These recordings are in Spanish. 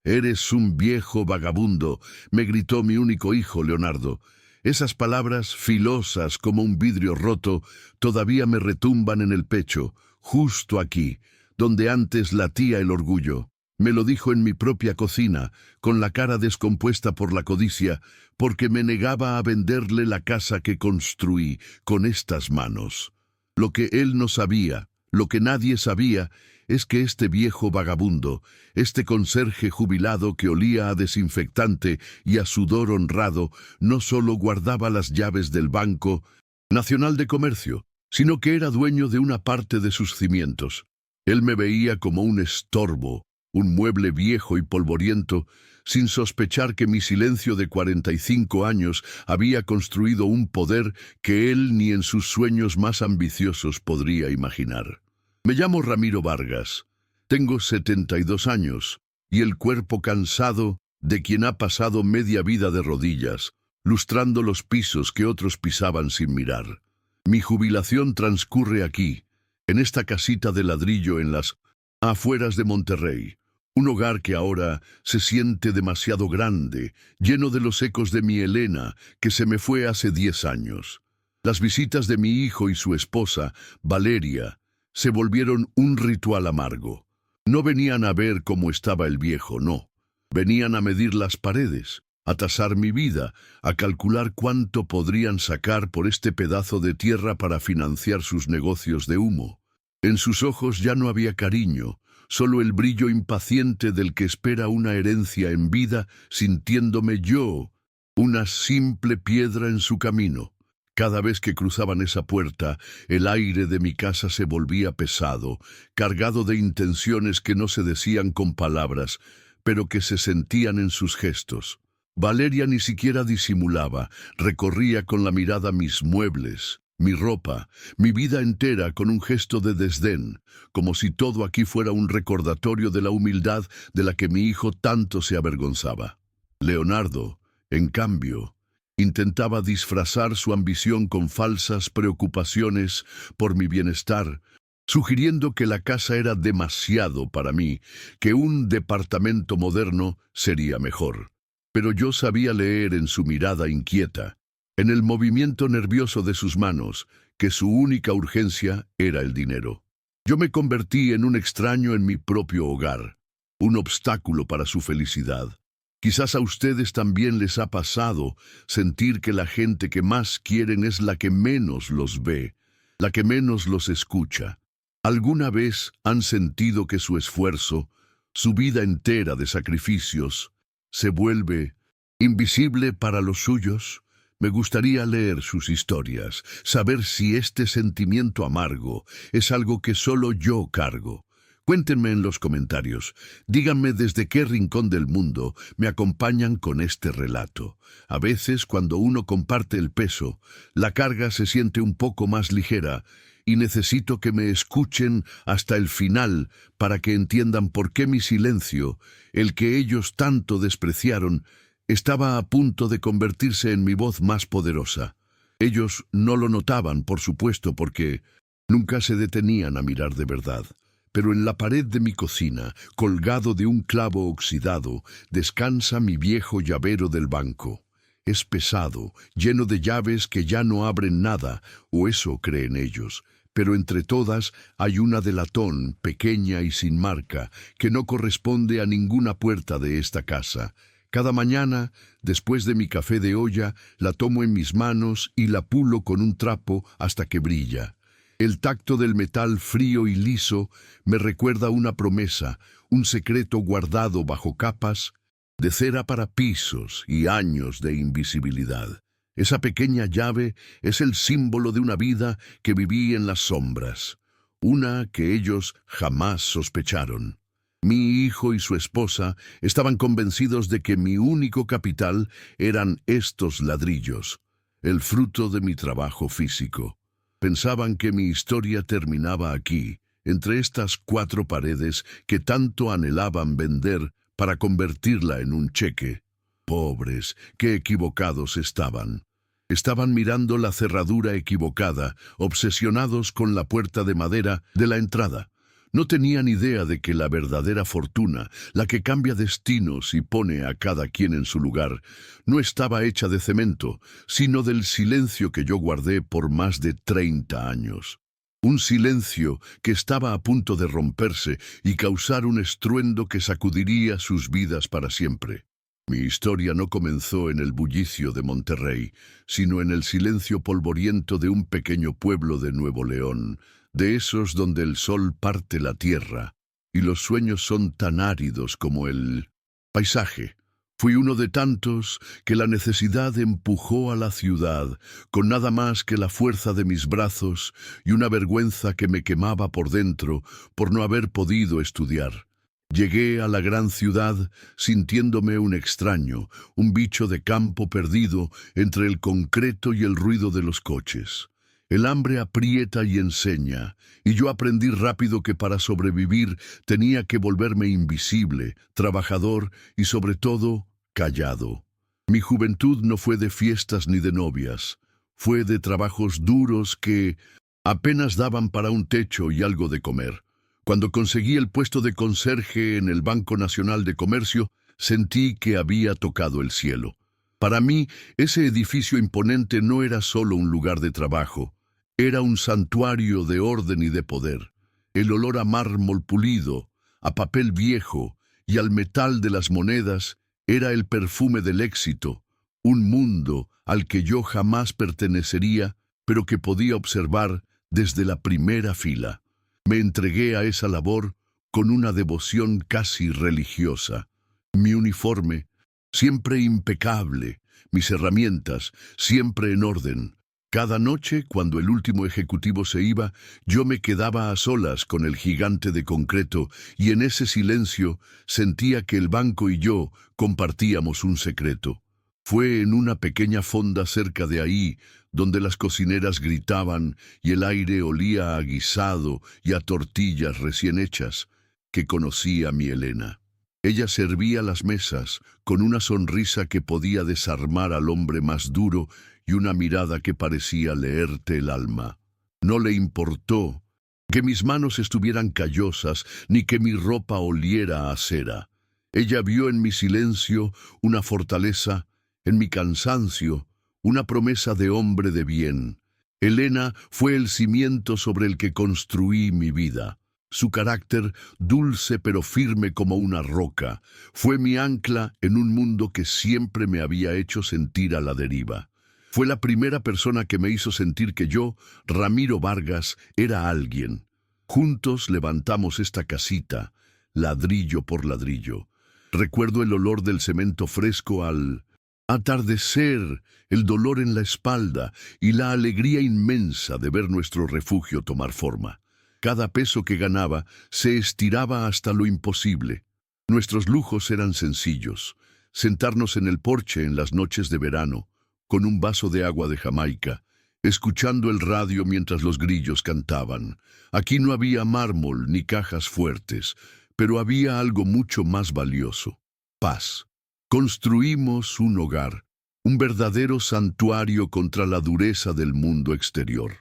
«Eres un viejo vagabundo», me gritó mi único hijo, Leonardo. Esas palabras, filosas como un vidrio roto, todavía me retumban en el pecho, justo aquí, donde antes latía el orgullo. Me lo dijo en mi propia cocina, con la cara descompuesta por la codicia, porque me negaba a venderle la casa que construí con estas manos. Lo que él no sabía, lo que nadie sabía, es que este viejo vagabundo, este conserje jubilado que olía a desinfectante y a sudor honrado, no solo guardaba las llaves del Banco Nacional de Comercio, sino que era dueño de una parte de sus cimientos. Él me veía como un estorbo, un mueble viejo y polvoriento, sin sospechar que mi silencio de 45 años había construido un poder que él ni en sus sueños más ambiciosos podría imaginar. Me llamo Ramiro Vargas, tengo 72 años y el cuerpo cansado de quien ha pasado media vida de rodillas, lustrando los pisos que otros pisaban sin mirar. Mi jubilación transcurre aquí, en esta casita de ladrillo en las afueras de Monterrey, un hogar que ahora se siente demasiado grande, lleno de los ecos de mi Elena, que se me fue hace 10 años. Las visitas de mi hijo y su esposa, Valeria, se volvieron un ritual amargo. No venían a ver cómo estaba el viejo, no. Venían a medir las paredes, a tasar mi vida, a calcular cuánto podrían sacar por este pedazo de tierra para financiar sus negocios de humo. En sus ojos ya no había cariño, solo el brillo impaciente del que espera una herencia en vida, sintiéndome yo una simple piedra en su camino. Cada vez que cruzaban esa puerta, el aire de mi casa se volvía pesado, cargado de intenciones que no se decían con palabras, pero que se sentían en sus gestos. Valeria ni siquiera disimulaba, recorría con la mirada mis muebles, mi ropa, mi vida entera con un gesto de desdén, como si todo aquí fuera un recordatorio de la humildad de la que mi hijo tanto se avergonzaba. Leonardo, en cambio, intentaba disfrazar su ambición con falsas preocupaciones por mi bienestar, sugiriendo que la casa era demasiado para mí, que un departamento moderno sería mejor. Pero yo sabía leer en su mirada inquieta, en el movimiento nervioso de sus manos, que su única urgencia era el dinero. Yo me convertí en un extraño en mi propio hogar, un obstáculo para su felicidad. Quizás a ustedes también les ha pasado sentir que la gente que más quieren es la que menos los ve, la que menos los escucha. ¿Alguna vez han sentido que su esfuerzo, su vida entera de sacrificios, se vuelve invisible para los suyos? Me gustaría leer sus historias, saber si este sentimiento amargo es algo que solo yo cargo. Cuéntenme en los comentarios, díganme desde qué rincón del mundo me acompañan con este relato. A veces, cuando uno comparte el peso, la carga se siente un poco más ligera y necesito que me escuchen hasta el final para que entiendan por qué mi silencio, el que ellos tanto despreciaron, estaba a punto de convertirse en mi voz más poderosa. Ellos no lo notaban, por supuesto, porque nunca se detenían a mirar de verdad. Pero en la pared de mi cocina, colgado de un clavo oxidado, descansa mi viejo llavero del banco. Es pesado, lleno de llaves que ya no abren nada, o eso creen ellos. Pero entre todas hay una de latón, pequeña y sin marca, que no corresponde a ninguna puerta de esta casa. Cada mañana, después de mi café de olla, la tomo en mis manos y la pulo con un trapo hasta que brilla. El tacto del metal frío y liso me recuerda una promesa, un secreto guardado bajo capas de cera para pisos y años de invisibilidad. Esa pequeña llave es el símbolo de una vida que viví en las sombras, una que ellos jamás sospecharon. Mi hijo y su esposa estaban convencidos de que mi único capital eran estos ladrillos, el fruto de mi trabajo físico. Pensaban que mi historia terminaba aquí, entre estas 4 paredes que tanto anhelaban vender para convertirla en un cheque. Pobres, qué equivocados estaban. Estaban mirando la cerradura equivocada, obsesionados con la puerta de madera de la entrada. No tenían idea de que la verdadera fortuna, la que cambia destinos y pone a cada quien en su lugar, no estaba hecha de cemento, sino del silencio que yo guardé por más de 30 años. Un silencio que estaba a punto de romperse y causar un estruendo que sacudiría sus vidas para siempre. Mi historia no comenzó en el bullicio de Monterrey, sino en el silencio polvoriento de un pequeño pueblo de Nuevo León, de esos donde el sol parte la tierra y los sueños son tan áridos como el paisaje. Fui uno de tantos que la necesidad empujó a la ciudad, con nada más que la fuerza de mis brazos y una vergüenza que me quemaba por dentro por no haber podido estudiar. Llegué a la gran ciudad sintiéndome un extraño, un bicho de campo perdido entre el concreto y el ruido de los coches. El hambre aprieta y enseña, y yo aprendí rápido que para sobrevivir tenía que volverme invisible, trabajador y sobre todo, callado. Mi juventud no fue de fiestas ni de novias, fue de trabajos duros que apenas daban para un techo y algo de comer. Cuando conseguí el puesto de conserje en el Banco Nacional de Comercio, sentí que había tocado el cielo. Para mí, ese edificio imponente no era solo un lugar de trabajo, era un santuario de orden y de poder. El olor a mármol pulido, a papel viejo y al metal de las monedas era el perfume del éxito, un mundo al que yo jamás pertenecería, pero que podía observar desde la primera fila. Me entregué a esa labor con una devoción casi religiosa. Mi uniforme, siempre impecable, mis herramientas, siempre en orden. Cada noche, cuando el último ejecutivo se iba, yo me quedaba a solas con el gigante de concreto y en ese silencio sentía que el banco y yo compartíamos un secreto. Fue en una pequeña fonda cerca de ahí, donde las cocineras gritaban y el aire olía a guisado y a tortillas recién hechas, que conocí a mi Elena. Ella servía las mesas con una sonrisa que podía desarmar al hombre más duro y una mirada que parecía leerte el alma. No le importó que mis manos estuvieran callosas ni que mi ropa oliera a cera. Ella vio en mi silencio una fortaleza, en mi cansancio, una promesa de hombre de bien. Elena fue el cimiento sobre el que construí mi vida. Su carácter, dulce pero firme como una roca, fue mi ancla en un mundo que siempre me había hecho sentir a la deriva. Fue la primera persona que me hizo sentir que yo, Ramiro Vargas, era alguien. Juntos levantamos esta casita, ladrillo por ladrillo. Recuerdo el olor del cemento fresco al atardecer, el dolor en la espalda y la alegría inmensa de ver nuestro refugio tomar forma. Cada peso que ganaba se estiraba hasta lo imposible. Nuestros lujos eran sencillos. Sentarnos en el porche en las noches de verano, con un vaso de agua de Jamaica, escuchando el radio mientras los grillos cantaban. Aquí no había mármol ni cajas fuertes, pero había algo mucho más valioso: paz. Construimos un hogar, un verdadero santuario contra la dureza del mundo exterior.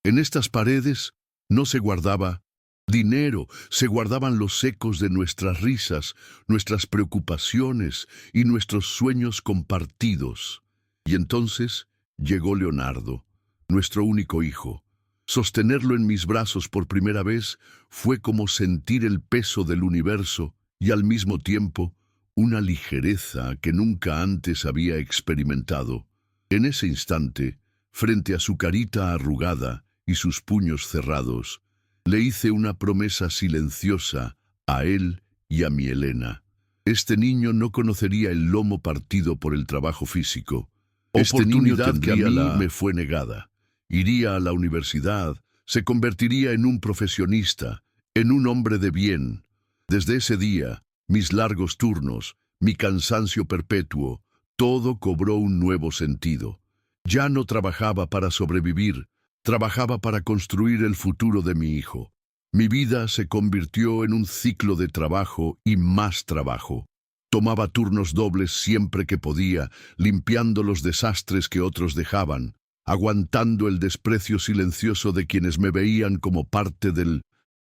En estas paredes no se guardaba dinero, se guardaban los ecos de nuestras risas, nuestras preocupaciones y nuestros sueños compartidos. Y entonces llegó Leonardo, nuestro único hijo. Sostenerlo en mis brazos por primera vez fue como sentir el peso del universo y al mismo tiempo una ligereza que nunca antes había experimentado. En ese instante, frente a su carita arrugada y sus puños cerrados, le hice una promesa silenciosa a él y a mi Elena. Este niño no conocería el lomo partido por el trabajo físico. Oportunidad que a mí me fue negada. Iría a la universidad, se convertiría en un profesionista, en un hombre de bien. Desde ese día, mis largos turnos, mi cansancio perpetuo, todo cobró un nuevo sentido. Ya no trabajaba para sobrevivir, trabajaba para construir el futuro de mi hijo. Mi vida se convirtió en un ciclo de trabajo y más trabajo. Tomaba turnos dobles siempre que podía, limpiando los desastres que otros dejaban, aguantando el desprecio silencioso de quienes me veían como parte del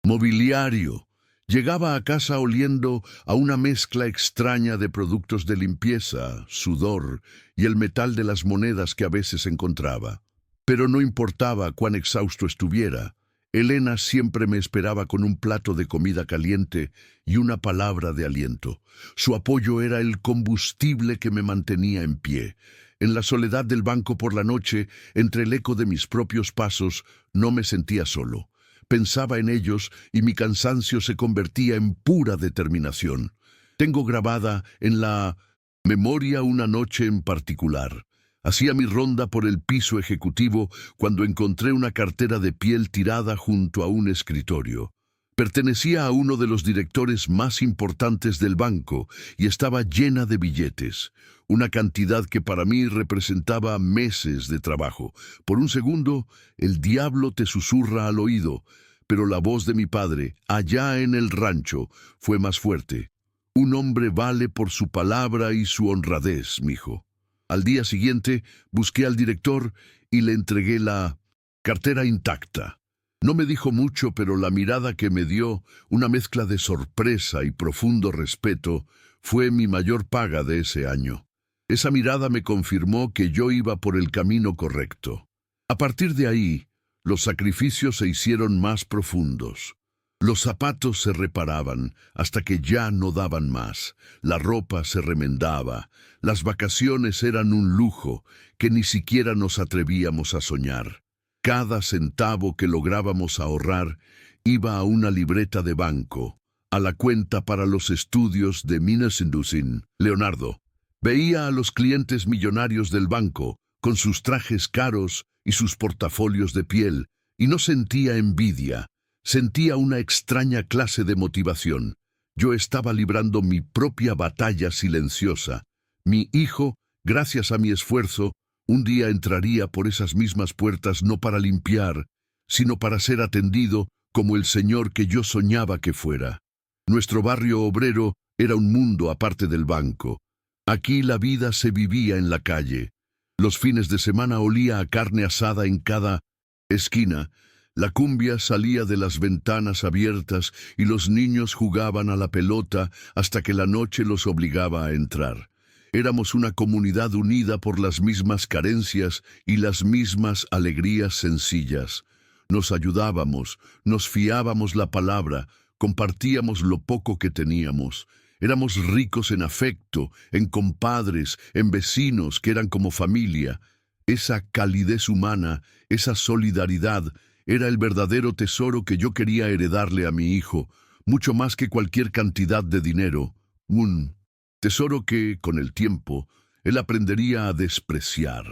Mobiliario. Llegaba a casa oliendo a una mezcla extraña de productos de limpieza, sudor y el metal de las monedas que a veces encontraba. Pero no importaba cuán exhausto estuviera, Elena siempre me esperaba con un plato de comida caliente y una palabra de aliento. Su apoyo era el combustible que me mantenía en pie. En la soledad del banco por la noche, entre el eco de mis propios pasos, no me sentía solo. Pensaba en ellos y mi cansancio se convertía en pura determinación. Tengo grabada en la memoria una noche en particular. Hacía mi ronda por el piso ejecutivo cuando encontré una cartera de piel tirada junto a un escritorio. Pertenecía a uno de los directores más importantes del banco y estaba llena de billetes, una cantidad que para mí representaba meses de trabajo. Por un segundo, el diablo te susurra al oído, pero la voz de mi padre, allá en el rancho, fue más fuerte. Un hombre vale por su palabra y su honradez, mijo. Al día siguiente, busqué al director y le entregué la cartera intacta. No me dijo mucho, pero la mirada que me dio, una mezcla de sorpresa y profundo respeto, fue mi mayor paga de ese año. Esa mirada me confirmó que yo iba por el camino correcto. A partir de ahí, los sacrificios se hicieron más profundos. Los zapatos se reparaban hasta que ya no daban más. La ropa se remendaba. Las vacaciones eran un lujo que ni siquiera nos atrevíamos a soñar. Cada centavo que lográbamos ahorrar iba a una libreta de banco, a la cuenta para los estudios de Minnesindusin. Leonardo veía a los clientes millonarios del banco, con sus trajes caros y sus portafolios de piel, y no sentía envidia. Sentía una extraña clase de motivación. Yo estaba librando mi propia batalla silenciosa. Mi hijo, gracias a mi esfuerzo, un día entraría por esas mismas puertas no para limpiar, sino para ser atendido como el señor que yo soñaba que fuera. Nuestro barrio obrero era un mundo aparte del banco. Aquí la vida se vivía en la calle. Los fines de semana olía a carne asada en cada esquina. La cumbia salía de las ventanas abiertas y los niños jugaban a la pelota hasta que la noche los obligaba a entrar. Éramos una comunidad unida por las mismas carencias y las mismas alegrías sencillas. Nos ayudábamos, nos fiábamos la palabra, compartíamos lo poco que teníamos. Éramos ricos en afecto, en compadres, en vecinos que eran como familia. Esa calidez humana, esa solidaridad, era el verdadero tesoro que yo quería heredarle a mi hijo, mucho más que cualquier cantidad de dinero. Un tesoro que, con el tiempo, él aprendería a despreciar.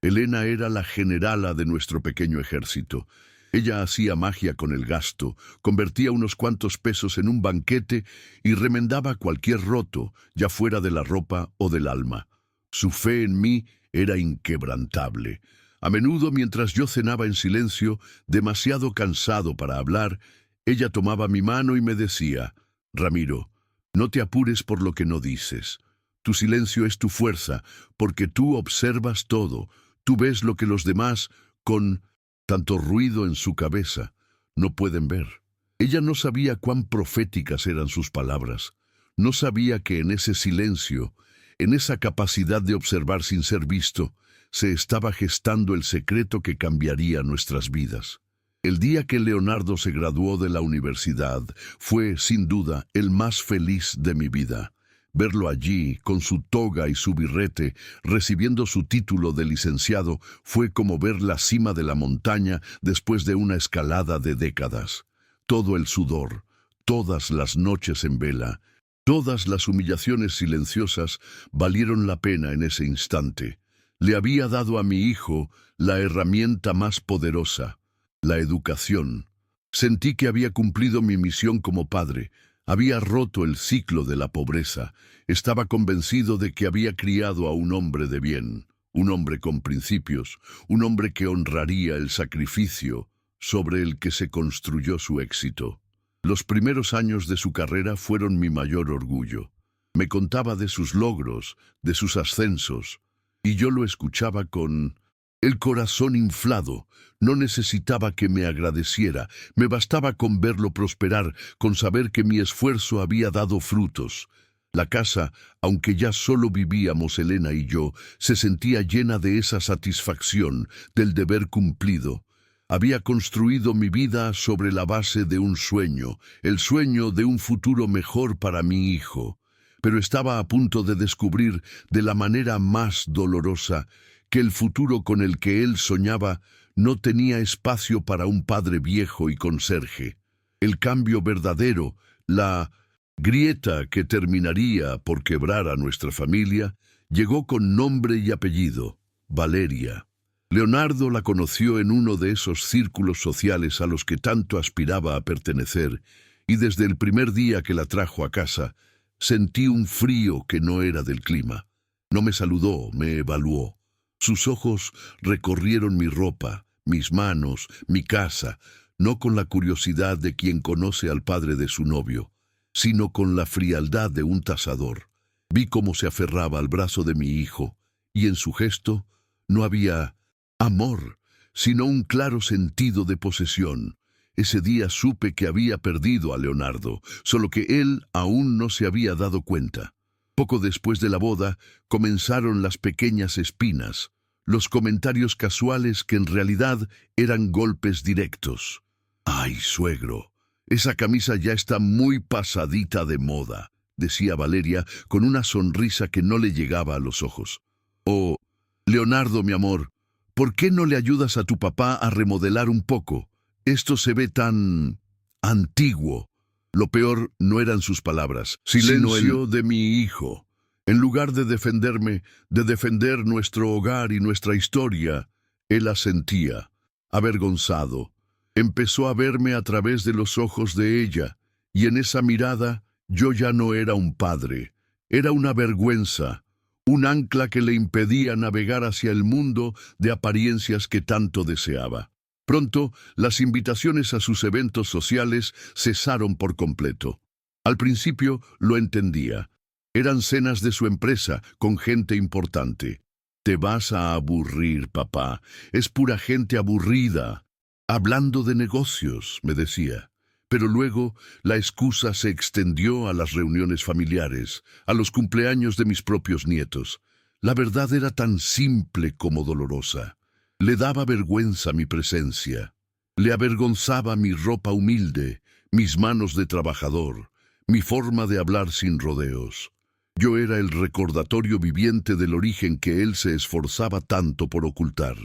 Elena era la generala de nuestro pequeño ejército. Ella hacía magia con el gasto, convertía unos cuantos pesos en un banquete y remendaba cualquier roto, ya fuera de la ropa o del alma. Su fe en mí era inquebrantable. A menudo, mientras yo cenaba en silencio, demasiado cansado para hablar, ella tomaba mi mano y me decía: «Ramiro, no te apures por lo que no dices. Tu silencio es tu fuerza, porque tú observas todo, tú ves lo que los demás, con tanto ruido en su cabeza, no pueden ver». Ella no sabía cuán proféticas eran sus palabras. No sabía que en ese silencio, en esa capacidad de observar sin ser visto, se estaba gestando el secreto que cambiaría nuestras vidas. El día que Leonardo se graduó de la universidad fue, sin duda, el más feliz de mi vida. Verlo allí, con su toga y su birrete, recibiendo su título de licenciado, fue como ver la cima de la montaña después de una escalada de décadas. Todo el sudor, todas las noches en vela, todas las humillaciones silenciosas valieron la pena en ese instante. Le había dado a mi hijo la herramienta más poderosa, la educación. Sentí que había cumplido mi misión como padre, había roto el ciclo de la pobreza, estaba convencido de que había criado a un hombre de bien, un hombre con principios, un hombre que honraría el sacrificio sobre el que se construyó su éxito. Los primeros años de su carrera fueron mi mayor orgullo. Me contaba de sus logros, de sus ascensos, y yo lo escuchaba con el corazón inflado. No necesitaba que me agradeciera, me bastaba con verlo prosperar, con saber que mi esfuerzo había dado frutos. La casa, aunque ya solo vivíamos Elena y yo, se sentía llena de esa satisfacción, del deber cumplido. Había construido mi vida sobre la base de un sueño, el sueño de un futuro mejor para mi hijo. Pero estaba a punto de descubrir, de la manera más dolorosa, que el futuro con el que él soñaba no tenía espacio para un padre viejo y conserje. El cambio verdadero, la grieta que terminaría por quebrar a nuestra familia, llegó con nombre y apellido: Valeria. Leonardo la conoció en uno de esos círculos sociales a los que tanto aspiraba a pertenecer, y desde el primer día que la trajo a casa, sentí un frío que no era del clima. No me saludó, me evaluó. Sus ojos recorrieron mi ropa, mis manos, mi casa, no con la curiosidad de quien conoce al padre de su novio, sino con la frialdad de un tasador. Vi cómo se aferraba al brazo de mi hijo, y en su gesto no había amor, sino un claro sentido de posesión. Ese día supe que había perdido a Leonardo, solo que él aún no se había dado cuenta. Poco después de la boda, comenzaron las pequeñas espinas, los comentarios casuales que en realidad eran golpes directos. «Ay, suegro, esa camisa ya está muy pasadita de moda», decía Valeria con una sonrisa que no le llegaba a los ojos. «Oh, Leonardo, mi amor, ¿por qué no le ayudas a tu papá a remodelar un poco? Esto se ve tan antiguo». Lo peor no eran sus palabras, sino el de mi hijo. En lugar de defenderme, de defender nuestro hogar y nuestra historia, él asentía, avergonzado. Empezó a verme a través de los ojos de ella, y en esa mirada yo ya no era un padre, era una vergüenza, un ancla que le impedía navegar hacia el mundo de apariencias que tanto deseaba. Pronto, las invitaciones a sus eventos sociales cesaron por completo. Al principio lo entendía. Eran cenas de su empresa, con gente importante. «Te vas a aburrir, papá. Es pura gente aburrida. Hablando de negocios», me decía. Pero luego la excusa se extendió a las reuniones familiares, a los cumpleaños de mis propios nietos. La verdad era tan simple como dolorosa. Le daba vergüenza mi presencia. Le avergonzaba mi ropa humilde, mis manos de trabajador, mi forma de hablar sin rodeos. Yo era el recordatorio viviente del origen que él se esforzaba tanto por ocultar.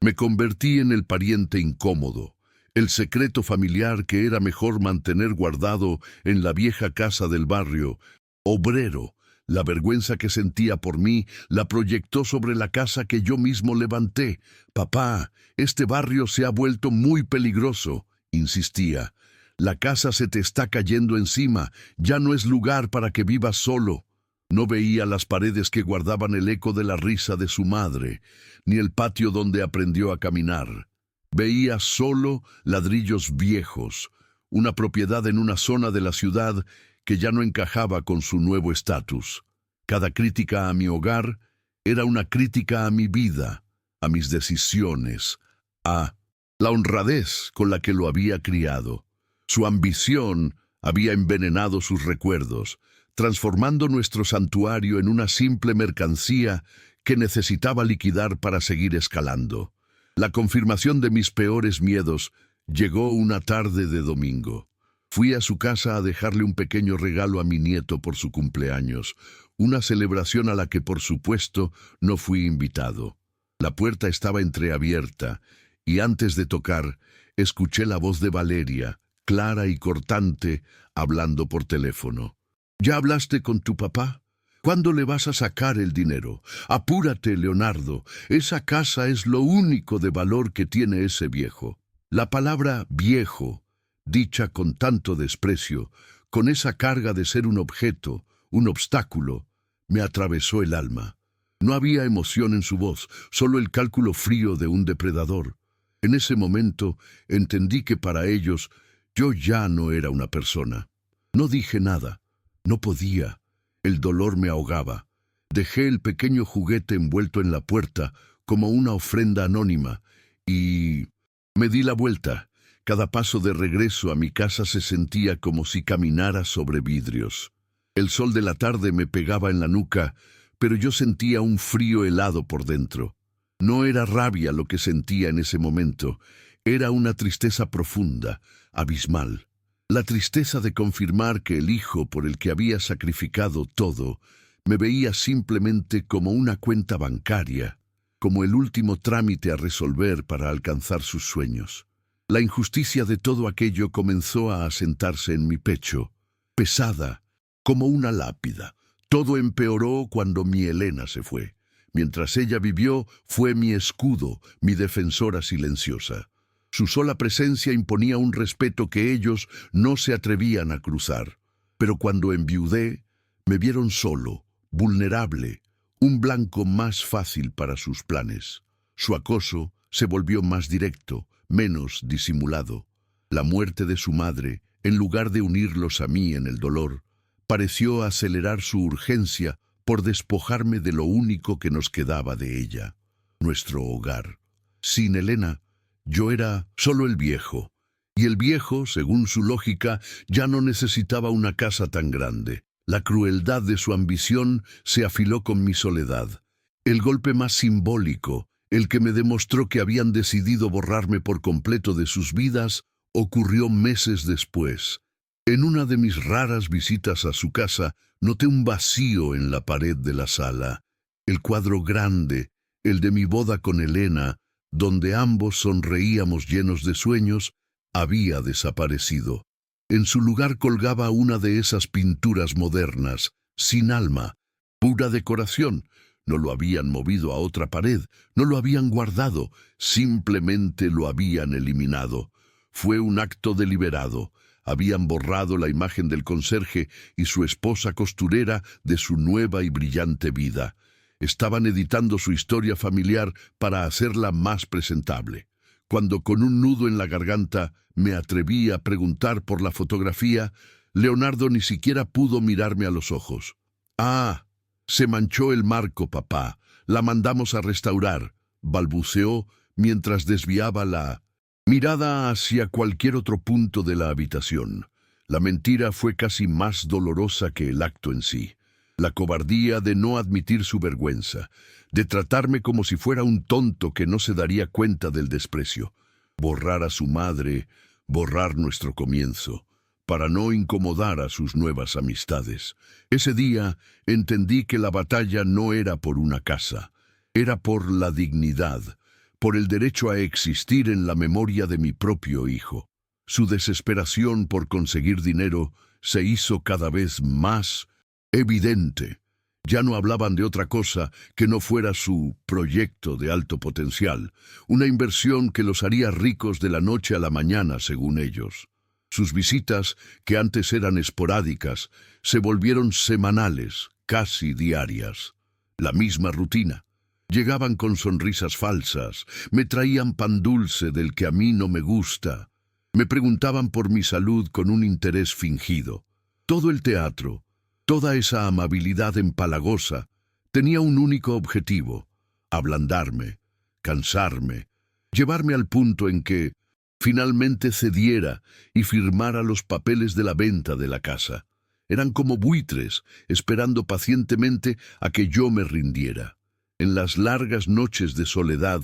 Me convertí en el pariente incómodo, el secreto familiar que era mejor mantener guardado en la vieja casa del barrio, obrero. La vergüenza que sentía por mí la proyectó sobre la casa que yo mismo levanté. «Papá, este barrio se ha vuelto muy peligroso», insistía. «La casa se te está cayendo encima, ya no es lugar para que vivas solo». No veía las paredes que guardaban el eco de la risa de su madre, ni el patio donde aprendió a caminar. Veía solo ladrillos viejos, una propiedad en una zona de la ciudad que ya no encajaba con su nuevo estatus. Cada crítica a mi hogar era una crítica a mi vida, a mis decisiones, a la honradez con la que lo había criado. Su ambición había envenenado sus recuerdos, transformando nuestro santuario en una simple mercancía que necesitaba liquidar para seguir escalando. La confirmación de mis peores miedos llegó una tarde de domingo. Fui a su casa a dejarle un pequeño regalo a mi nieto por su cumpleaños, una celebración a la que por supuesto no fui invitado. La puerta estaba entreabierta y antes de tocar escuché la voz de Valeria, clara y cortante, hablando por teléfono. «¿Ya hablaste con tu papá? ¿Cuándo le vas a sacar el dinero? Apúrate, Leonardo, esa casa es lo único de valor que tiene ese viejo». La palabra viejo, dicha con tanto desprecio, con esa carga de ser un objeto, un obstáculo, me atravesó el alma. No había emoción en su voz, solo el cálculo frío de un depredador. En ese momento entendí que para ellos yo ya no era una persona. No dije nada, no podía, el dolor me ahogaba. Dejé el pequeño juguete envuelto en la puerta, como una ofrenda anónima, y me di la vuelta. Cada paso de regreso a mi casa se sentía como si caminara sobre vidrios. El sol de la tarde me pegaba en la nuca, pero yo sentía un frío helado por dentro. No era rabia lo que sentía en ese momento, era una tristeza profunda, abismal. La tristeza de confirmar que el hijo por el que había sacrificado todo me veía simplemente como una cuenta bancaria, como el último trámite a resolver para alcanzar sus sueños. La injusticia de todo aquello comenzó a asentarse en mi pecho, pesada, como una lápida. Todo empeoró cuando mi Elena se fue. Mientras ella vivió, fue mi escudo, mi defensora silenciosa. Su sola presencia imponía un respeto que ellos no se atrevían a cruzar. Pero cuando enviudé, me vieron solo, vulnerable, un blanco más fácil para sus planes. Su acoso se volvió más directo, menos disimulado. La muerte de su madre, en lugar de unirlos a mí en el dolor, pareció acelerar su urgencia por despojarme de lo único que nos quedaba de ella, nuestro hogar. Sin Elena, yo era solo el viejo, y el viejo, según su lógica, ya no necesitaba una casa tan grande. La crueldad de su ambición se afiló con mi soledad. El golpe más simbólico, el que me demostró que habían decidido borrarme por completo de sus vidas, ocurrió meses después. En una de mis raras visitas a su casa, noté un vacío en la pared de la sala. El cuadro grande, el de mi boda con Elena, donde ambos sonreíamos llenos de sueños, había desaparecido. En su lugar colgaba una de esas pinturas modernas, sin alma, pura decoración. No lo habían movido a otra pared, no lo habían guardado, simplemente lo habían eliminado. Fue un acto deliberado. Habían borrado la imagen del conserje y su esposa costurera de su nueva y brillante vida. Estaban editando su historia familiar para hacerla más presentable. Cuando con un nudo en la garganta me atreví a preguntar por la fotografía, Leonardo ni siquiera pudo mirarme a los ojos. «Ah, se manchó el marco, papá. La mandamos a restaurar», balbuceó mientras desviaba la mirada hacia cualquier otro punto de la habitación. La mentira fue casi más dolorosa que el acto en sí. La cobardía de no admitir su vergüenza, de tratarme como si fuera un tonto que no se daría cuenta del desprecio. Borrar a su madre, borrar nuestro comienzo, para no incomodar a sus nuevas amistades. Ese día entendí que la batalla no era por una casa, era por la dignidad, por el derecho a existir en la memoria de mi propio hijo. Su desesperación por conseguir dinero se hizo cada vez más evidente. Ya no hablaban de otra cosa que no fuera su proyecto de alto potencial, una inversión que los haría ricos de la noche a la mañana, según ellos. Sus visitas, que antes eran esporádicas, se volvieron semanales, casi diarias. La misma rutina. Llegaban con sonrisas falsas, me traían pan dulce del que a mí no me gusta, me preguntaban por mi salud con un interés fingido. Todo el teatro, toda esa amabilidad empalagosa, tenía un único objetivo: ablandarme, cansarme, llevarme al punto en que finalmente cediera y firmara los papeles de la venta de la casa. Eran como buitres, esperando pacientemente a que yo me rindiera. En las largas noches de soledad,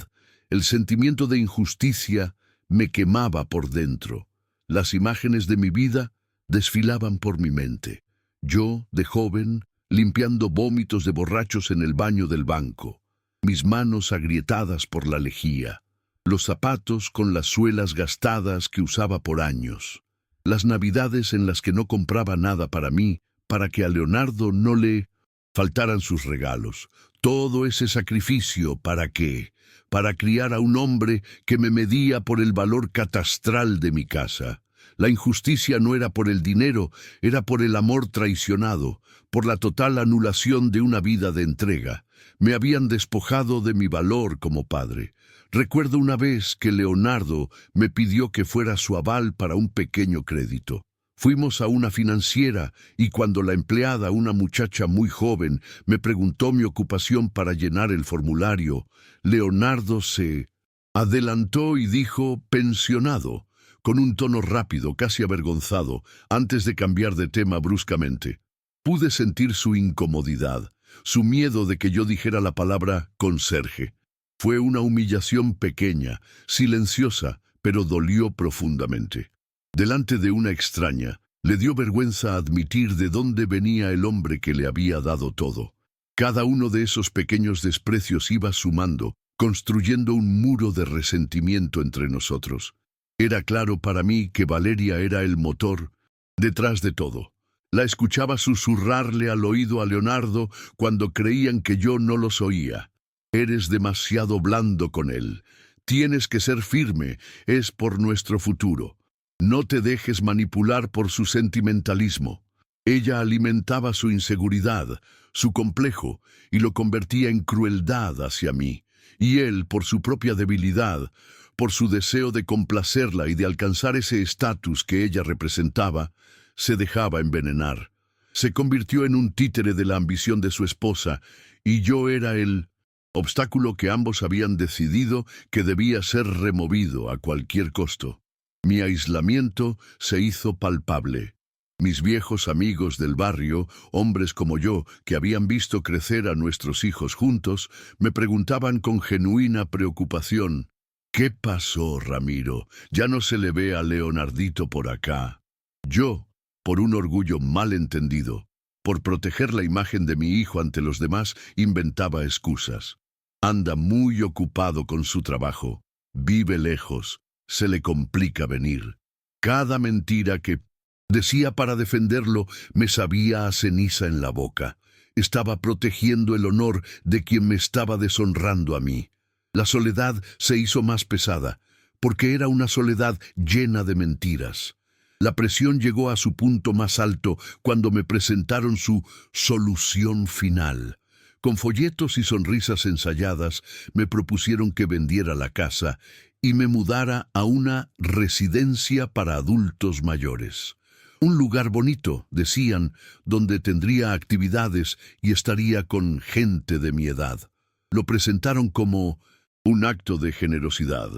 el sentimiento de injusticia me quemaba por dentro. Las imágenes de mi vida desfilaban por mi mente. Yo, de joven, limpiando vómitos de borrachos en el baño del banco, mis manos agrietadas por la lejía, los zapatos con las suelas gastadas que usaba por años, las navidades en las que no compraba nada para mí, para que a Leonardo no le faltaran sus regalos. Todo ese sacrificio, ¿para qué? Para criar a un hombre que me medía por el valor catastral de mi casa. La injusticia no era por el dinero, era por el amor traicionado, por la total anulación de una vida de entrega. Me habían despojado de mi valor como padre. Recuerdo una vez que Leonardo me pidió que fuera su aval para un pequeño crédito. Fuimos a una financiera y cuando la empleada, una muchacha muy joven, me preguntó mi ocupación para llenar el formulario, Leonardo se adelantó y dijo pensionado, con un tono rápido, casi avergonzado, antes de cambiar de tema bruscamente. Pude sentir su incomodidad, su miedo de que yo dijera la palabra conserje. Fue una humillación pequeña, silenciosa, pero dolió profundamente. Delante de una extraña, le dio vergüenza admitir de dónde venía el hombre que le había dado todo. Cada uno de esos pequeños desprecios iba sumando, construyendo un muro de resentimiento entre nosotros. Era claro para mí que Valeria era el motor detrás de todo. La escuchaba susurrarle al oído a Leonardo cuando creían que yo no los oía. Eres demasiado blando con él. Tienes que ser firme, es por nuestro futuro. No te dejes manipular por su sentimentalismo. Ella alimentaba su inseguridad, su complejo, y lo convertía en crueldad hacia mí. Y él, por su propia debilidad, por su deseo de complacerla y de alcanzar ese estatus que ella representaba, se dejaba envenenar. Se convirtió en un títere de la ambición de su esposa, y yo era el obstáculo que ambos habían decidido que debía ser removido a cualquier costo. Mi aislamiento se hizo palpable. Mis viejos amigos del barrio, hombres como yo, que habían visto crecer a nuestros hijos juntos, me preguntaban con genuina preocupación, ¿qué pasó, Ramiro? Ya no se le ve a Leonardito por acá. Yo, por un orgullo mal entendido, por proteger la imagen de mi hijo ante los demás, inventaba excusas. Anda muy ocupado con su trabajo, vive lejos, se le complica venir. Cada mentira que decía para defenderlo me sabía a ceniza en la boca. Estaba protegiendo el honor de quien me estaba deshonrando a mí. La soledad se hizo más pesada, porque era una soledad llena de mentiras. La presión llegó a su punto más alto cuando me presentaron su solución final. Con folletos y sonrisas ensayadas, me propusieron que vendiera la casa y me mudara a una residencia para adultos mayores. Un lugar bonito, decían, donde tendría actividades y estaría con gente de mi edad. Lo presentaron como un acto de generosidad,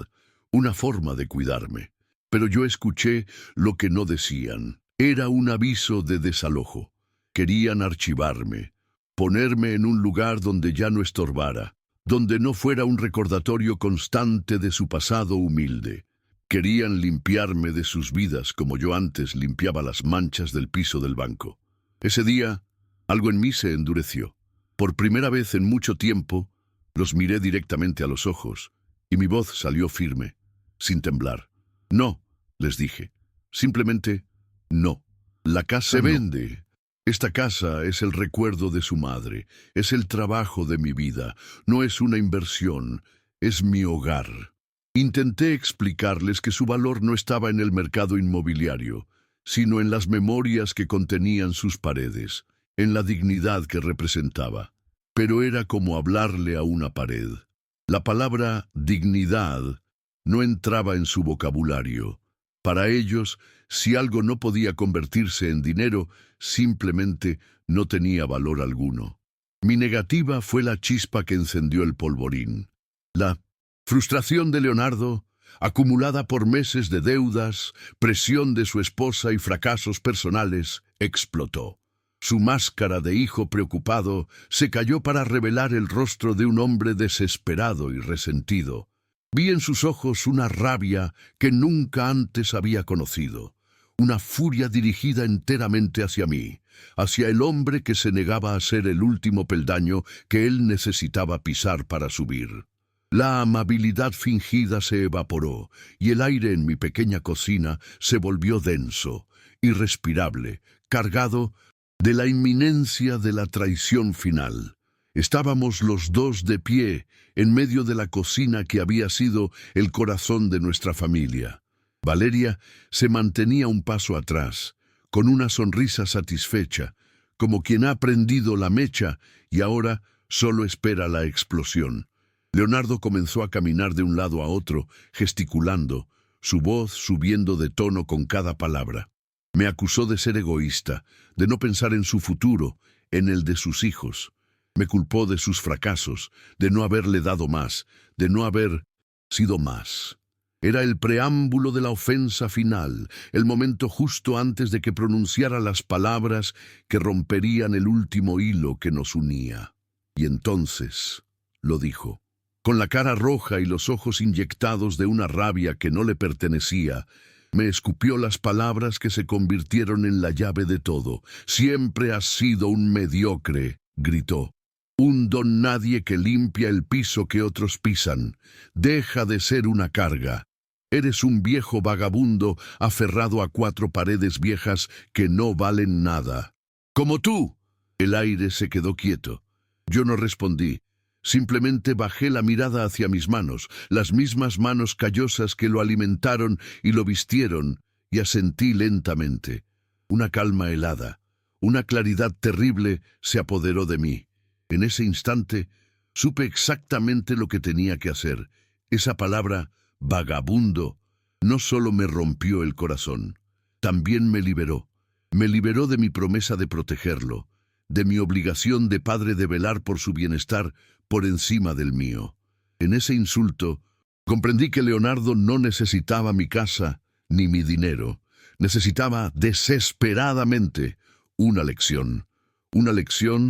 una forma de cuidarme. Pero yo escuché lo que no decían. Era un aviso de desalojo. Querían archivarme, ponerme en un lugar donde ya no estorbara, donde no fuera un recordatorio constante de su pasado humilde. Querían limpiarme de sus vidas como yo antes limpiaba las manchas del piso del banco. Ese día, algo en mí se endureció. Por primera vez en mucho tiempo, los miré directamente a los ojos, y mi voz salió firme, sin temblar. No, les dije. Simplemente, no. La casa se vende. Esta casa es el recuerdo de su madre, es el trabajo de mi vida, no es una inversión, es mi hogar. Intenté explicarles que su valor no estaba en el mercado inmobiliario, sino en las memorias que contenían sus paredes, en la dignidad que representaba. Pero era como hablarle a una pared. La palabra dignidad no entraba en su vocabulario. Para ellos, si algo no podía convertirse en dinero, simplemente no tenía valor alguno. Mi negativa fue la chispa que encendió el polvorín. La frustración de Leonardo, acumulada por meses de deudas, presión de su esposa y fracasos personales, explotó. Su máscara de hijo preocupado se cayó para revelar el rostro de un hombre desesperado y resentido. Vi en sus ojos una rabia que nunca antes había conocido, una furia dirigida enteramente hacia mí, hacia el hombre que se negaba a ser el último peldaño que él necesitaba pisar para subir. La amabilidad fingida se evaporó y el aire en mi pequeña cocina se volvió denso, irrespirable, cargado de la inminencia de la traición final. Estábamos los dos de pie en medio de la cocina que había sido el corazón de nuestra familia. Valeria se mantenía un paso atrás, con una sonrisa satisfecha, como quien ha prendido la mecha y ahora solo espera la explosión. Leonardo comenzó a caminar de un lado a otro, gesticulando, su voz subiendo de tono con cada palabra. Me acusó de ser egoísta, de no pensar en su futuro, en el de sus hijos. Me culpó de sus fracasos, de no haberle dado más, de no haber sido más. Era el preámbulo de la ofensa final, el momento justo antes de que pronunciara las palabras que romperían el último hilo que nos unía. Y entonces lo dijo. Con la cara roja y los ojos inyectados de una rabia que no le pertenecía, me escupió las palabras que se convirtieron en la llave de todo. «Siempre has sido un mediocre», gritó. «Un don nadie que limpia el piso que otros pisan. Deja de ser una carga. Eres un viejo vagabundo aferrado a 4 paredes viejas que no valen nada. ¡Como tú!». El aire se quedó quieto. Yo no respondí. Simplemente bajé la mirada hacia mis manos, las mismas manos callosas que lo alimentaron y lo vistieron, y asentí lentamente. Una calma helada, una claridad terrible se apoderó de mí. En ese instante supe exactamente lo que tenía que hacer. Esa palabra, vagabundo, no solo me rompió el corazón, también me liberó. Me liberó de mi promesa de protegerlo, de mi obligación de padre de velar por su bienestar por encima del mío. En ese insulto, comprendí que Leonardo no necesitaba mi casa ni mi dinero. Necesitaba desesperadamente una lección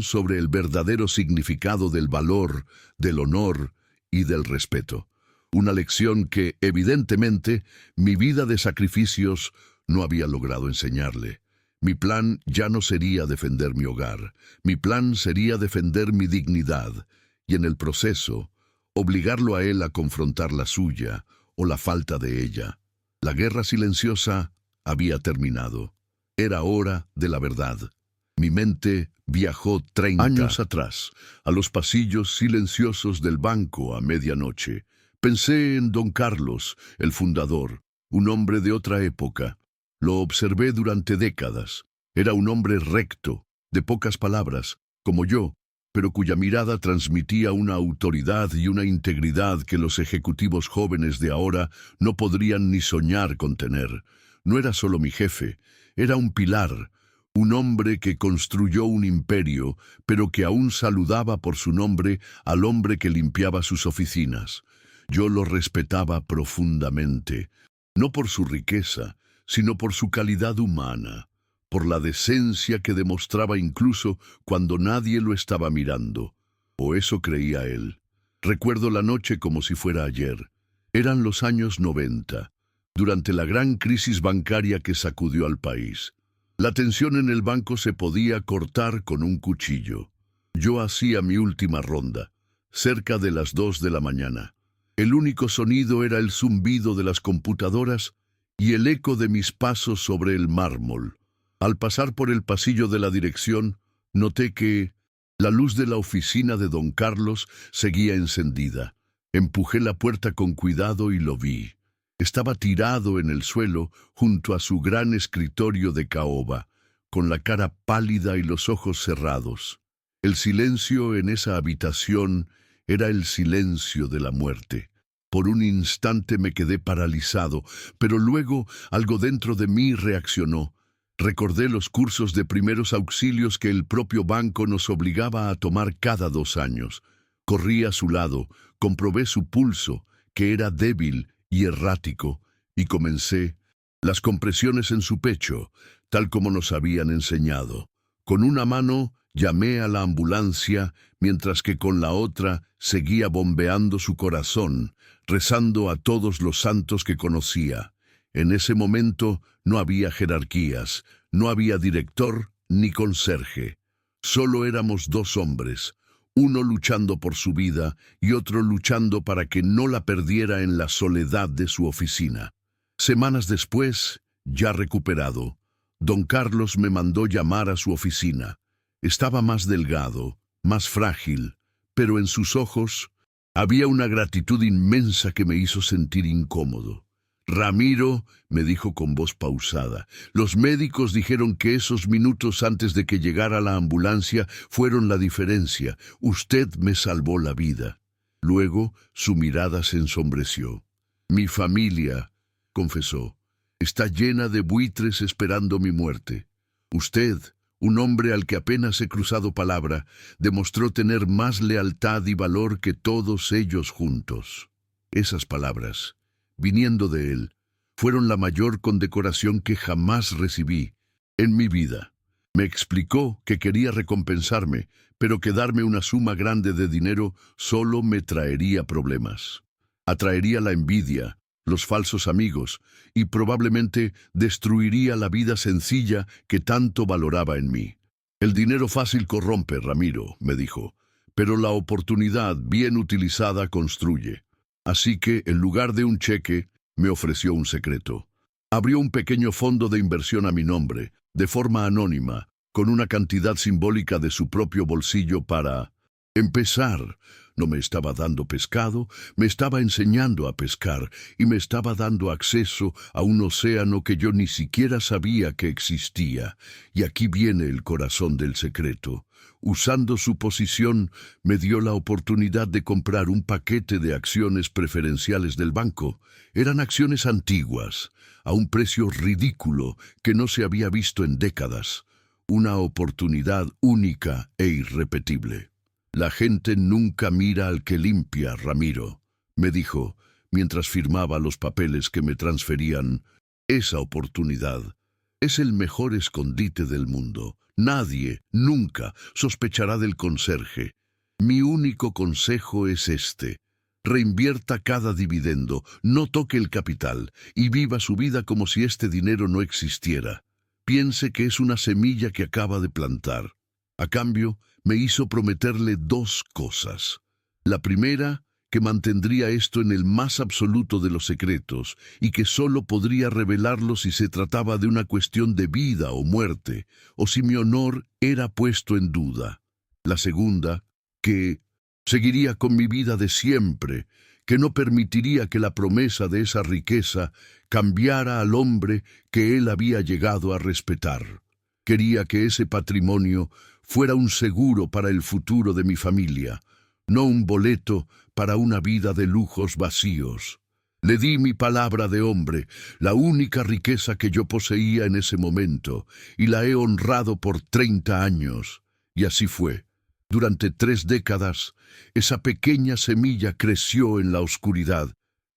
sobre el verdadero significado del valor, del honor y del respeto. Una lección que, evidentemente, mi vida de sacrificios no había logrado enseñarle. Mi plan ya no sería defender mi hogar, mi plan sería defender mi dignidad, y en el proceso, obligarlo a él a confrontar la suya o la falta de ella. La guerra silenciosa había terminado. Era hora de la verdad. Mi mente viajó 30 años atrás, a los pasillos silenciosos del banco a medianoche. Pensé en Don Carlos, el fundador, un hombre de otra época. Lo observé durante décadas. Era un hombre recto, de pocas palabras, como yo, pero cuya mirada transmitía una autoridad y una integridad que los ejecutivos jóvenes de ahora no podrían ni soñar con tener. No era solo mi jefe, era un pilar, un hombre que construyó un imperio, pero que aún saludaba por su nombre al hombre que limpiaba sus oficinas. Yo lo respetaba profundamente, no por su riqueza, sino por su calidad humana, por la decencia que demostraba incluso cuando nadie lo estaba mirando. O eso creía él. Recuerdo la noche como si fuera ayer. Eran los años 90, durante la gran crisis bancaria que sacudió al país. La tensión en el banco se podía cortar con un cuchillo. Yo hacía mi última ronda, cerca de las 2 de la mañana. El único sonido era el zumbido de las computadoras y el eco de mis pasos sobre el mármol. Al pasar por el pasillo de la dirección, noté que la luz de la oficina de Don Carlos seguía encendida. Empujé la puerta con cuidado y lo vi. Estaba tirado en el suelo junto a su gran escritorio de caoba, con la cara pálida y los ojos cerrados. El silencio en esa habitación era el silencio de la muerte. Por un instante me quedé paralizado, pero luego algo dentro de mí reaccionó. Recordé los cursos de primeros auxilios que el propio banco nos obligaba a tomar cada 2 años. Corrí a su lado, comprobé su pulso, que era débil y errático, y comencé las compresiones en su pecho, tal como nos habían enseñado. Con una mano llamé a la ambulancia, mientras que con la otra seguía bombeando su corazón, rezando a todos los santos que conocía. En ese momento no había jerarquías, no había director ni conserje. Solo éramos 2 hombres, uno luchando por su vida y otro luchando para que no la perdiera en la soledad de su oficina. Semanas después, ya recuperado, Don Carlos me mandó llamar a su oficina. Estaba más delgado, más frágil, pero en sus ojos había una gratitud inmensa que me hizo sentir incómodo. «Ramiro», me dijo con voz pausada, «los médicos dijeron que esos minutos antes de que llegara la ambulancia fueron la diferencia. Usted me salvó la vida». Luego su mirada se ensombreció. «Mi familia», confesó, Está llena de buitres esperando mi muerte. Usted, un hombre al que apenas he cruzado palabra, demostró tener más lealtad y valor que todos ellos juntos. Esas palabras, viniendo de él, fueron la mayor condecoración que jamás recibí en mi vida. Me explicó que quería recompensarme, pero que darme una suma grande de dinero solo me traería problemas. Atraería la envidia, los falsos amigos, y probablemente destruiría la vida sencilla que tanto valoraba en mí. El dinero fácil corrompe, Ramiro, me dijo, pero la oportunidad bien utilizada construye. Así que, en lugar de un cheque, me ofreció un secreto. Abrió un pequeño fondo de inversión a mi nombre, de forma anónima, con una cantidad simbólica de su propio bolsillo para empezar. No me estaba dando pescado, me estaba enseñando a pescar y me estaba dando acceso a un océano que yo ni siquiera sabía que existía. Y aquí viene el corazón del secreto. Usando su posición, me dio la oportunidad de comprar un paquete de acciones preferenciales del banco. Eran acciones antiguas, a un precio ridículo que no se había visto en décadas. Una oportunidad única e irrepetible. La gente nunca mira al que limpia, Ramiro, me dijo, mientras firmaba los papeles que me transferían. Esa oportunidad es el mejor escondite del mundo. Nadie, nunca, sospechará del conserje. Mi único consejo es este. Reinvierta cada dividendo, no toque el capital y viva su vida como si este dinero no existiera. Piense que es una semilla que acaba de plantar. A cambio, me hizo prometerle 2 cosas. La primera, que mantendría esto en el más absoluto de los secretos y que solo podría revelarlo si se trataba de una cuestión de vida o muerte, o si mi honor era puesto en duda. La segunda, que seguiría con mi vida de siempre, que no permitiría que la promesa de esa riqueza cambiara al hombre que él había llegado a respetar. Quería que ese patrimonio fuera un seguro para el futuro de mi familia, no un boleto para una vida de lujos vacíos. Le di mi palabra de hombre, la única riqueza que yo poseía en ese momento, y la he honrado por 30 años. Y así fue. Durante 3 décadas, esa pequeña semilla creció en la oscuridad,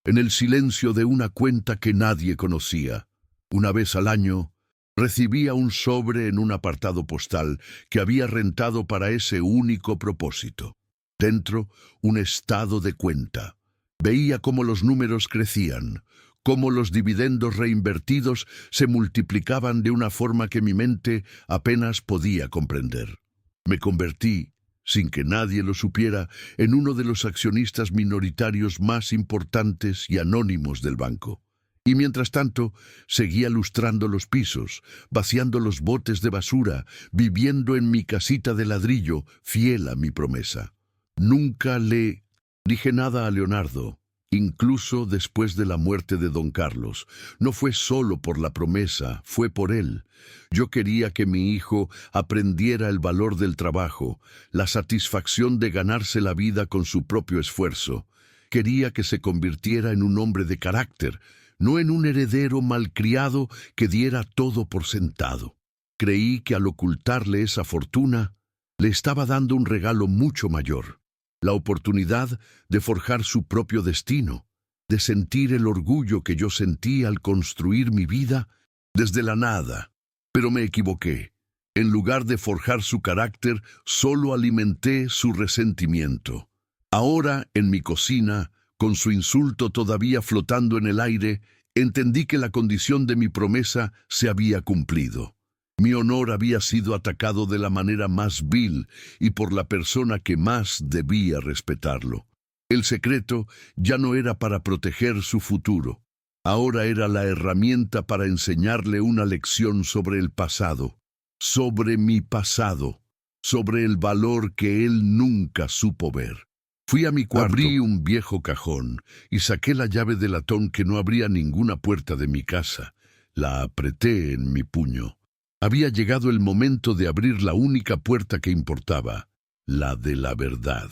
en el silencio de una cuenta que nadie conocía. Una vez al año, recibía un sobre en un apartado postal que había rentado para ese único propósito. Dentro, un estado de cuenta. Veía cómo los números crecían, cómo los dividendos reinvertidos se multiplicaban de una forma que mi mente apenas podía comprender. Me convertí, sin que nadie lo supiera, en uno de los accionistas minoritarios más importantes y anónimos del banco. Y mientras tanto, seguía lustrando los pisos, vaciando los botes de basura, viviendo en mi casita de ladrillo, fiel a mi promesa. Nunca le dije nada a Leonardo, incluso después de la muerte de don Carlos. No fue solo por la promesa, fue por él. Yo quería que mi hijo aprendiera el valor del trabajo, la satisfacción de ganarse la vida con su propio esfuerzo. Quería que se convirtiera en un hombre de carácter, no en un heredero malcriado que diera todo por sentado. Creí que al ocultarle esa fortuna, le estaba dando un regalo mucho mayor, la oportunidad de forjar su propio destino, de sentir el orgullo que yo sentí al construir mi vida desde la nada. Pero me equivoqué. En lugar de forjar su carácter, solo alimenté su resentimiento. Ahora, en mi cocina, con su insulto todavía flotando en el aire, entendí que la condición de mi promesa se había cumplido. Mi honor había sido atacado de la manera más vil y por la persona que más debía respetarlo. El secreto ya no era para proteger su futuro. Ahora era la herramienta para enseñarle una lección sobre el pasado, sobre mi pasado, sobre el valor que él nunca supo ver. Fui a mi cuarto, abrí un viejo cajón y saqué la llave de latón que no abría ninguna puerta de mi casa. La apreté en mi puño. Había llegado el momento de abrir la única puerta que importaba, la de la verdad.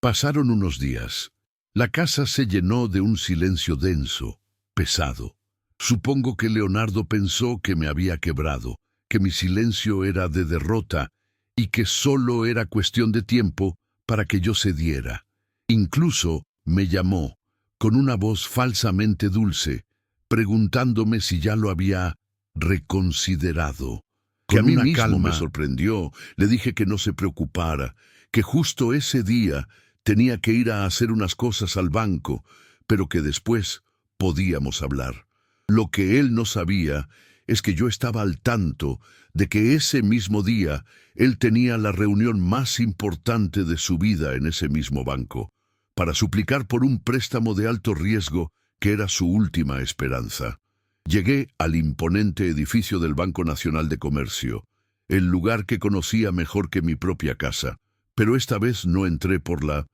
Pasaron unos días. La casa se llenó de un silencio denso, pesado. Supongo que Leonardo pensó que me había quebrado, que mi silencio era de derrota y que solo era cuestión de tiempo para que yo cediera. Incluso me llamó, con una voz falsamente dulce, preguntándome si ya lo había reconsiderado. Que a mí mismo me sorprendió. Le dije que no se preocupara, que justo ese día tenía que ir a hacer unas cosas al banco, pero que después podíamos hablar. Lo que él no sabía es que yo estaba al tanto de que ese mismo día él tenía la reunión más importante de su vida en ese mismo banco, para suplicar por un préstamo de alto riesgo que era su última esperanza. Llegué al imponente edificio del Banco Nacional de Comercio, el lugar que conocía mejor que mi propia casa, pero esta vez no entré por la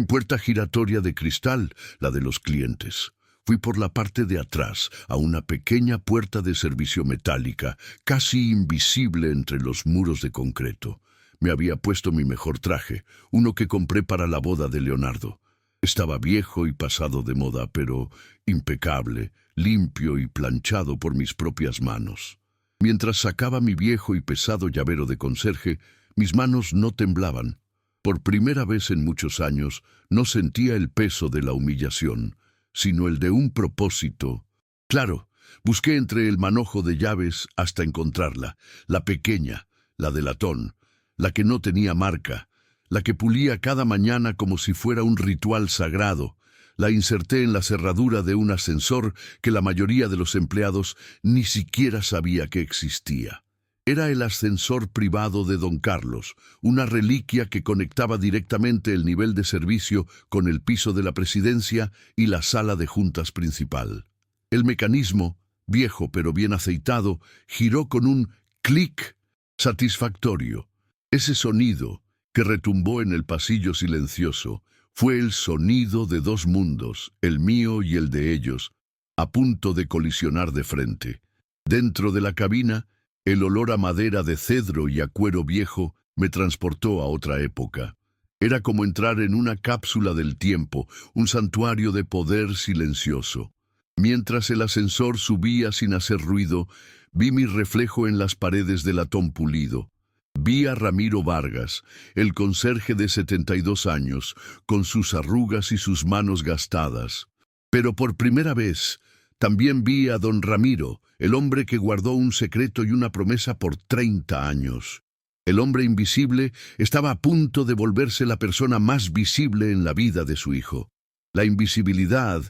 puerta giratoria de cristal, la de los clientes. Fui por la parte de atrás, a una pequeña puerta de servicio metálica, casi invisible entre los muros de concreto. Me había puesto mi mejor traje, uno que compré para la boda de Leonardo. Estaba viejo y pasado de moda, pero impecable, limpio y planchado por mis propias manos. Mientras sacaba mi viejo y pesado llavero de conserje, mis manos no temblaban. Por primera vez en muchos años, no sentía el peso de la humillación, sino el de un propósito. Claro, busqué entre el manojo de llaves hasta encontrarla, la pequeña, la de latón, la que no tenía marca, la que pulía cada mañana como si fuera un ritual sagrado. La inserté en la cerradura de un ascensor que la mayoría de los empleados ni siquiera sabía que existía. Era el ascensor privado de Don Carlos, una reliquia que conectaba directamente el nivel de servicio con el piso de la presidencia y la sala de juntas principal. El mecanismo, viejo pero bien aceitado, giró con un clic satisfactorio. Ese sonido, que retumbó en el pasillo silencioso, fue el sonido de dos mundos, el mío y el de ellos, a punto de colisionar de frente. Dentro de la cabina, el olor a madera de cedro y a cuero viejo me transportó a otra época. Era como entrar en una cápsula del tiempo, un santuario de poder silencioso. Mientras el ascensor subía sin hacer ruido, vi mi reflejo en las paredes de latón pulido. Vi a Ramiro Vargas, el conserje de 72 años, con sus arrugas y sus manos gastadas. Pero por primera vez, también vi a don Ramiro, el hombre que guardó un secreto y una promesa por 30 años. El hombre invisible estaba a punto de volverse la persona más visible en la vida de su hijo. La invisibilidad,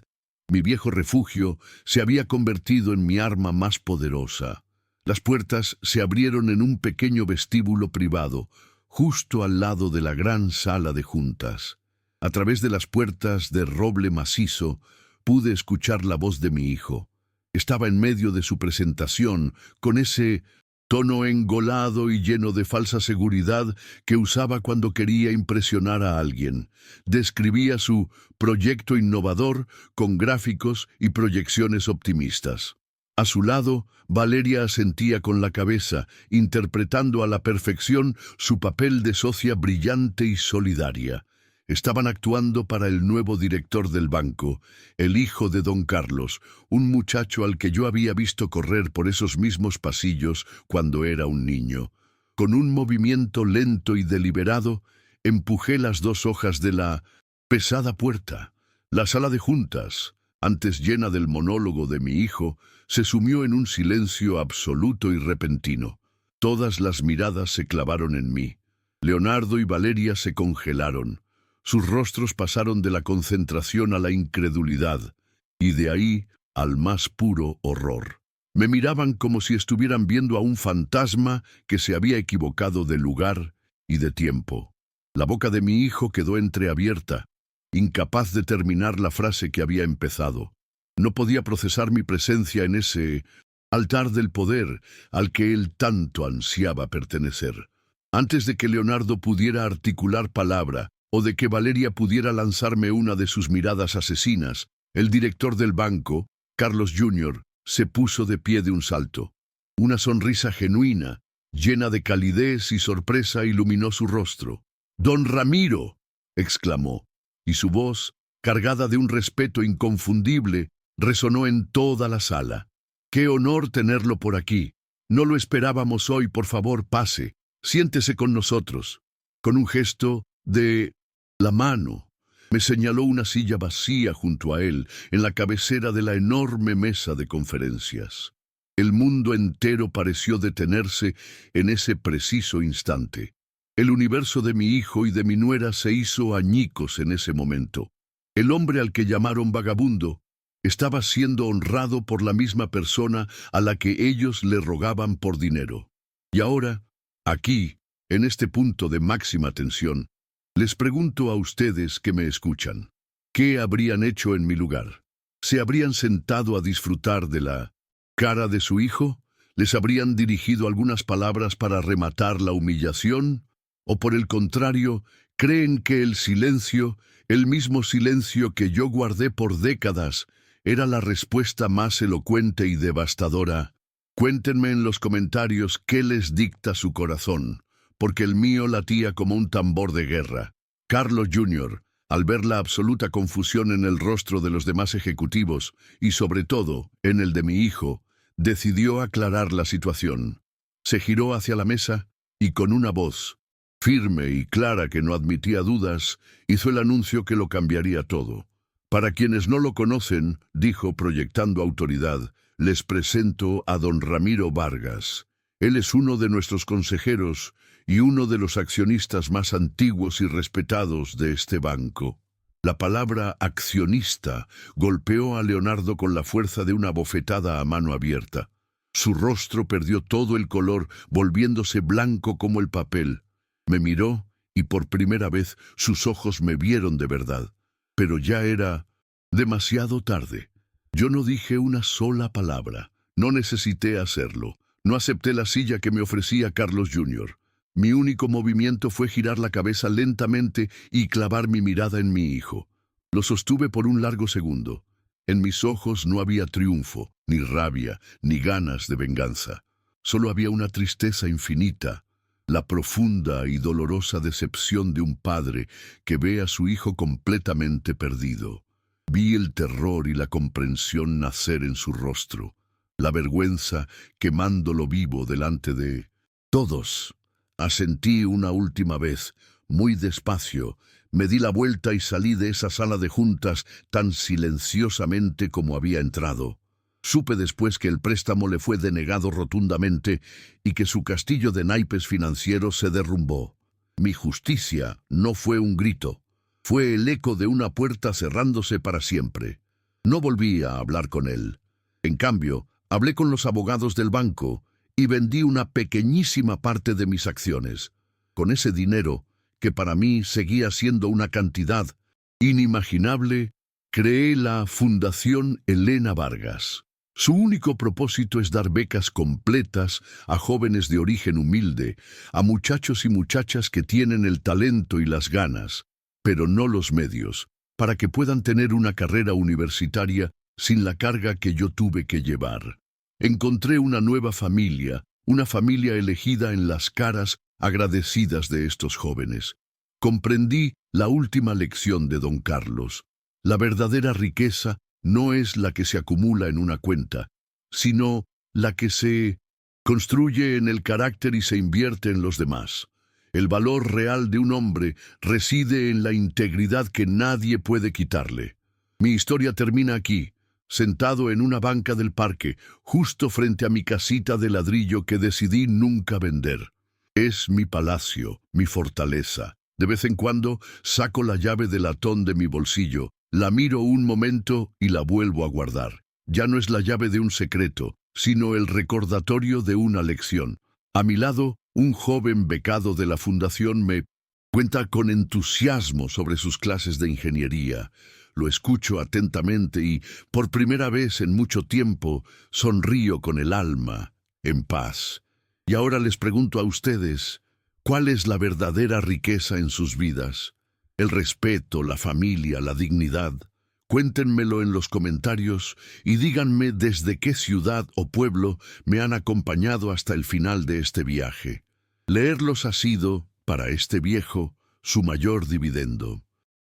mi viejo refugio, se había convertido en mi arma más poderosa. Las puertas se abrieron en un pequeño vestíbulo privado, justo al lado de la gran sala de juntas. A través de las puertas de roble macizo, pude escuchar la voz de mi hijo. Estaba en medio de su presentación, con ese tono engolado y lleno de falsa seguridad que usaba cuando quería impresionar a alguien. Describía su proyecto innovador con gráficos y proyecciones optimistas. A su lado, Valeria asentía con la cabeza, interpretando a la perfección su papel de socia brillante y solidaria. Estaban actuando para el nuevo director del banco, el hijo de don Carlos, un muchacho al que yo había visto correr por esos mismos pasillos cuando era un niño. Con un movimiento lento y deliberado, empujé las dos hojas de la pesada puerta. La sala de juntas, antes llena del monólogo de mi hijo, se sumió en un silencio absoluto y repentino. Todas las miradas se clavaron en mí. Leonardo y Valeria se congelaron. Sus rostros pasaron de la concentración a la incredulidad, y de ahí al más puro horror. Me miraban como si estuvieran viendo a un fantasma que se había equivocado de lugar y de tiempo. La boca de mi hijo quedó entreabierta, incapaz de terminar la frase que había empezado. No podía procesar mi presencia en ese altar del poder al que él tanto ansiaba pertenecer. Antes de que Leonardo pudiera articular palabra, o de que Valeria pudiera lanzarme una de sus miradas asesinas, el director del banco, Carlos Jr., se puso de pie de un salto. Una sonrisa genuina, llena de calidez y sorpresa, iluminó su rostro. «¡Don Ramiro!», exclamó, y su voz, cargada de un respeto inconfundible, resonó en toda la sala. Qué honor tenerlo por aquí. No lo esperábamos hoy, por favor, pase. Siéntese con nosotros. Con un gesto de la mano, me señaló una silla vacía junto a él, en la cabecera de la enorme mesa de conferencias. El mundo entero pareció detenerse en ese preciso instante. El universo de mi hijo y de mi nuera se hizo añicos en ese momento. El hombre al que llamaron vagabundo estaba siendo honrado por la misma persona a la que ellos le rogaban por dinero. Y ahora, aquí, en este punto de máxima tensión, les pregunto a ustedes que me escuchan, ¿qué habrían hecho en mi lugar? ¿Se habrían sentado a disfrutar de la cara de su hijo? ¿Les habrían dirigido algunas palabras para rematar la humillación? ¿O por el contrario, creen que el silencio, el mismo silencio que yo guardé por décadas, era la respuesta más elocuente y devastadora? Cuéntenme en los comentarios qué les dicta su corazón, porque el mío latía como un tambor de guerra. Carlos Jr., al ver la absoluta confusión en el rostro de los demás ejecutivos, y sobre todo en el de mi hijo, decidió aclarar la situación. Se giró hacia la mesa y con una voz firme y clara que no admitía dudas, hizo el anuncio que lo cambiaría todo. Para quienes no lo conocen, dijo proyectando autoridad, les presento a don Ramiro Vargas. Él es uno de nuestros consejeros y uno de los accionistas más antiguos y respetados de este banco. La palabra accionista golpeó a Leonardo con la fuerza de una bofetada a mano abierta. Su rostro perdió todo el color, volviéndose blanco como el papel. Me miró y por primera vez sus ojos me vieron de verdad. Pero ya era demasiado tarde. Yo no dije una sola palabra. No necesité hacerlo. No acepté la silla que me ofrecía Carlos Jr. Mi único movimiento fue girar la cabeza lentamente y clavar mi mirada en mi hijo. Lo sostuve por un largo segundo. En mis ojos no había triunfo, ni rabia, ni ganas de venganza. Solo había una tristeza infinita, la profunda y dolorosa decepción de un padre que ve a su hijo completamente perdido. Vi el terror y la comprensión nacer en su rostro, la vergüenza quemándolo vivo delante de todos. Asentí una última vez, muy despacio, me di la vuelta y salí de esa sala de juntas tan silenciosamente como había entrado. Supe después que el préstamo le fue denegado rotundamente y que su castillo de naipes financieros se derrumbó. Mi justicia no fue un grito, fue el eco de una puerta cerrándose para siempre. No volví a hablar con él. En cambio, hablé con los abogados del banco y vendí una pequeñísima parte de mis acciones. Con ese dinero, que para mí seguía siendo una cantidad inimaginable, creé la Fundación Elena Vargas. Su único propósito es dar becas completas a jóvenes de origen humilde, a muchachos y muchachas que tienen el talento y las ganas, pero no los medios, para que puedan tener una carrera universitaria sin la carga que yo tuve que llevar. Encontré una nueva familia, una familia elegida en las caras agradecidas de estos jóvenes. Comprendí la última lección de don Carlos. La verdadera riqueza no es la que se acumula en una cuenta, sino la que se construye en el carácter y se invierte en los demás. El valor real de un hombre reside en la integridad que nadie puede quitarle. Mi historia termina aquí, sentado en una banca del parque, justo frente a mi casita de ladrillo que decidí nunca vender. Es mi palacio, mi fortaleza. De vez en cuando saco la llave de latón de mi bolsillo, la miro un momento y la vuelvo a guardar. Ya no es la llave de un secreto, sino el recordatorio de una lección. A mi lado, un joven becado de la fundación me cuenta con entusiasmo sobre sus clases de ingeniería. Lo escucho atentamente y, por primera vez en mucho tiempo, sonrío con el alma, en paz. Y ahora les pregunto a ustedes, ¿cuál es la verdadera riqueza en sus vidas? El respeto, la familia, la dignidad. Cuéntenmelo en los comentarios y díganme desde qué ciudad o pueblo me han acompañado hasta el final de este viaje. Leerlos ha sido, para este viejo, su mayor dividendo.